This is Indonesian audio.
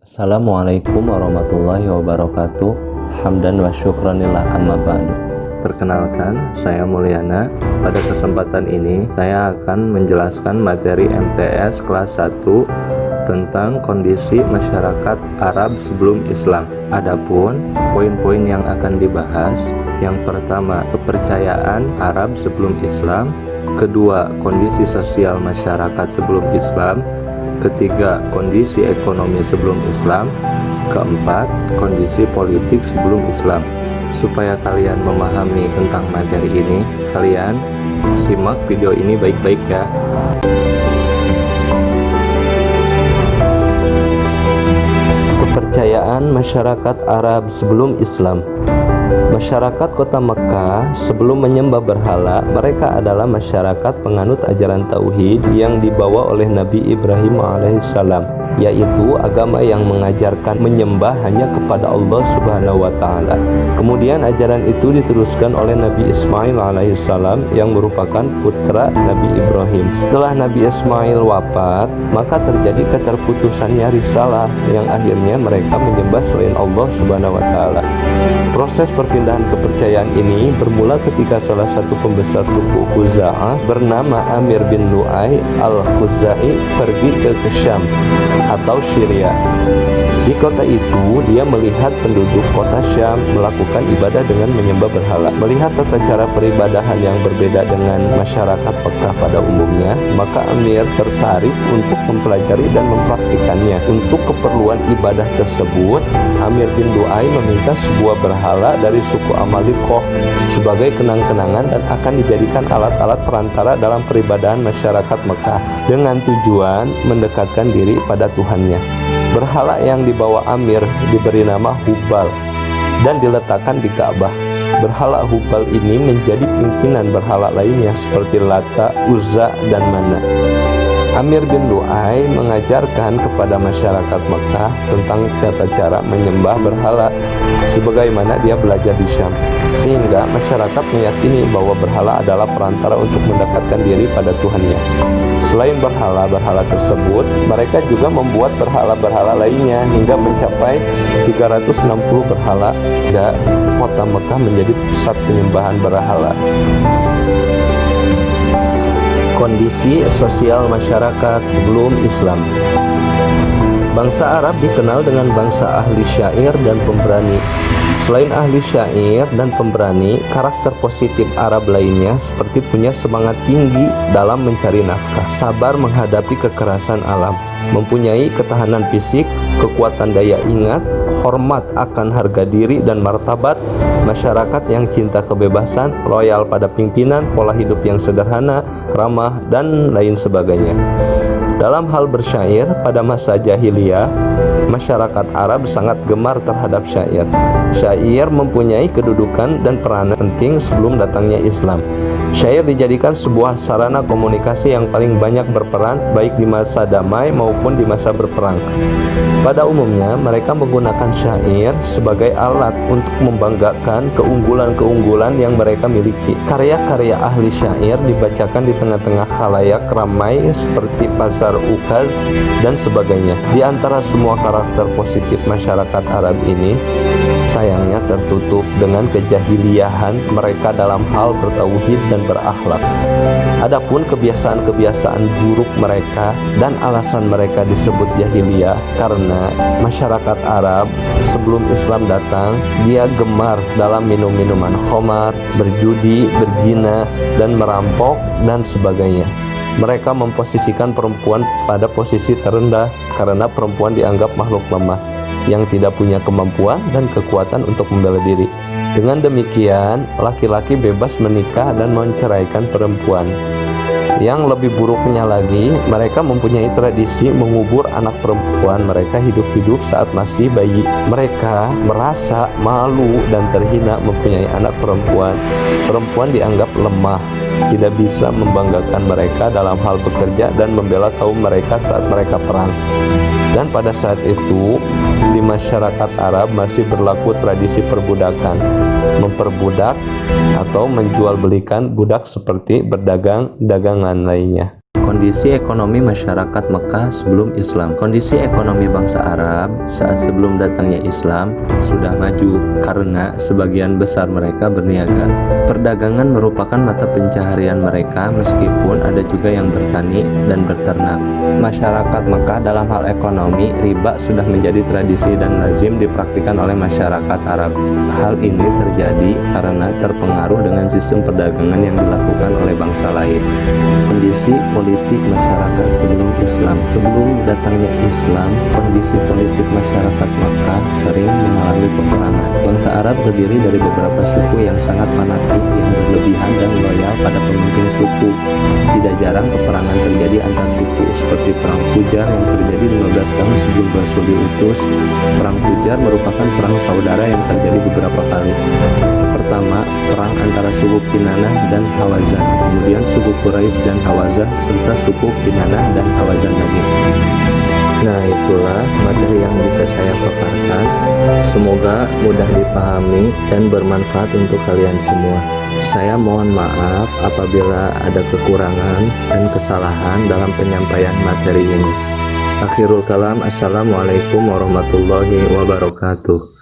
Assalamualaikum warahmatullahi wabarakatuh. Hamdan wa syukranillah amma ba'du. Perkenalkan, saya Mulyana. Pada kesempatan ini, saya akan menjelaskan materi MTS kelas 1 tentang kondisi masyarakat Arab sebelum Islam. Adapun poin-poin yang akan dibahas, yang pertama, kepercayaan Arab sebelum Islam. Kedua, kondisi sosial masyarakat sebelum Islam. Ketiga, kondisi ekonomi sebelum Islam. Keempat, kondisi politik sebelum Islam. Supaya kalian memahami tentang materi ini, kalian simak video ini baik-baik ya. Kepercayaan masyarakat Arab sebelum Islam. Masyarakat kota Mekah sebelum menyembah berhala, mereka adalah masyarakat penganut ajaran tauhid yang dibawa oleh Nabi Ibrahim alaihissalam, yaitu agama yang mengajarkan menyembah hanya kepada Allah Subhanahu wa Ta'ala. Kemudian ajaran itu diteruskan oleh Nabi Ismail alaihissalam yang merupakan putra Nabi Ibrahim. Setelah Nabi Ismail wafat, maka terjadi keterputusannya risalah yang akhirnya mereka menyembah selain Allah Subhanahu wa Ta'ala. Proses perpindahan kepercayaan ini bermula ketika salah satu pembesar suku Khuza'ah bernama Amir bin Lu'ay al-Khuzai pergi ke Syam atau Syria. Di kota itu, dia melihat penduduk kota Syam melakukan ibadah dengan menyembah berhala. Melihat tata cara peribadahan yang berbeda dengan masyarakat Mekah pada umumnya, maka Amir tertarik untuk mempelajari dan mempraktikannya. Untuk keperluan ibadah tersebut, Amir bin Lu'ay meminta sebuah berhala dari suku Amalikoh sebagai kenang-kenangan dan akan dijadikan alat-alat perantara dalam peribadahan masyarakat Mekah dengan tujuan mendekatkan diri pada Tuhannya. Berhala yang dibawa Amir diberi nama Hubal dan diletakkan di Ka'bah. Berhala Hubal ini menjadi pimpinan berhala lainnya seperti Lata, Uzza, dan Mana. Amir bin Lu'ay mengajarkan kepada masyarakat Mekah tentang tata cara menyembah berhala sebagaimana dia belajar di Syam, sehingga masyarakat meyakini bahwa berhala adalah perantara untuk mendekatkan diri pada Tuhannya. Selain berhala-berhala tersebut, mereka juga membuat berhala-berhala lainnya hingga mencapai 360 berhala, hingga kota Mekah menjadi pusat penyembahan berhala. Kondisi sosial masyarakat sebelum Islam. Bangsa Arab dikenal dengan bangsa ahli syair dan pemberani. Selain ahli syair dan pemberani, karakter positif Arab lainnya seperti punya semangat tinggi dalam mencari nafkah, sabar menghadapi kekerasan alam, mempunyai ketahanan fisik, kekuatan daya ingat, hormat akan harga diri dan martabat, masyarakat yang cinta kebebasan, loyal pada pimpinan, pola hidup yang sederhana, ramah, dan lain sebagainya. Dalam hal bersyair, pada masa jahiliyah, masyarakat Arab sangat gemar terhadap syair. Syair mempunyai kedudukan dan peranan penting sebelum datangnya Islam. Syair dijadikan sebuah sarana komunikasi yang paling banyak berperan baik di masa damai maupun di masa berperang. Pada umumnya, mereka menggunakan syair sebagai alat untuk membanggakan keunggulan-keunggulan yang mereka miliki. Karya-karya ahli syair dibacakan di tengah-tengah khalayak ramai seperti pasar ukaz dan sebagainya. Di antara semua karakter positif masyarakat Arab ini, sayangnya tertutup dengan kejahiliahan mereka dalam hal bertauhid dan berakhlak. Adapun kebiasaan-kebiasaan buruk mereka dan alasan mereka disebut jahiliyah karena masyarakat Arab sebelum Islam datang, dia gemar dalam minum minuman khamar, berjudi, berzina, dan merampok dan sebagainya. Mereka memposisikan perempuan pada posisi terendah karena perempuan dianggap makhluk lemah yang tidak punya kemampuan dan kekuatan untuk membela diri. Dengan demikian, laki-laki bebas menikah dan menceraikan perempuan. Yang lebih buruknya lagi, mereka mempunyai tradisi mengubur anak perempuan mereka hidup-hidup saat masih bayi. Mereka merasa malu dan terhina mempunyai anak perempuan. Perempuan dianggap lemah, tidak bisa membanggakan mereka dalam hal bekerja dan membela kaum mereka saat mereka perang. Dan pada saat itu, di masyarakat Arab masih berlaku tradisi perbudakan, memperbudak atau menjual belikan budak seperti berdagang dagangan lainnya. Kondisi ekonomi masyarakat Mekah sebelum Islam. Kondisi ekonomi bangsa Arab saat sebelum datangnya Islam sudah maju karena sebagian besar mereka berniaga. Perdagangan merupakan mata pencaharian mereka meskipun ada juga yang bertani dan berternak. Masyarakat Mekah dalam hal ekonomi, riba sudah menjadi tradisi dan lazim dipraktikkan oleh masyarakat Arab. Hal ini terjadi karena terpengaruh dengan sistem perdagangan yang dilakukan oleh bangsa lain. Kondisi politik masyarakat sebelum Islam. Sebelum datangnya Islam, kondisi politik masyarakat Makkah sering mengalami peperangan. Bangsa Arab terdiri dari beberapa suku yang sangat fanatik, yang berlebihan dan loyal pada pemimpin suku. Tidak jarang peperangan terjadi antar suku, seperti Perang Pujar yang terjadi 15 tahun sebelum Rasul diutus. Perang Pujar merupakan perang saudara yang terjadi beberapa kali. Pertama, perang antara suku Kinanah dan Hawazan, kemudian suku Quraisy dan Hawazan, serta suku Kinanah dan Hawazan lagi. Nah, itulah materi yang bisa saya paparkan. Semoga mudah dipahami dan bermanfaat untuk kalian semua. Saya mohon maaf apabila ada kekurangan dan kesalahan dalam penyampaian materi ini. Akhirul kalam, assalamualaikum warahmatullahi wabarakatuh.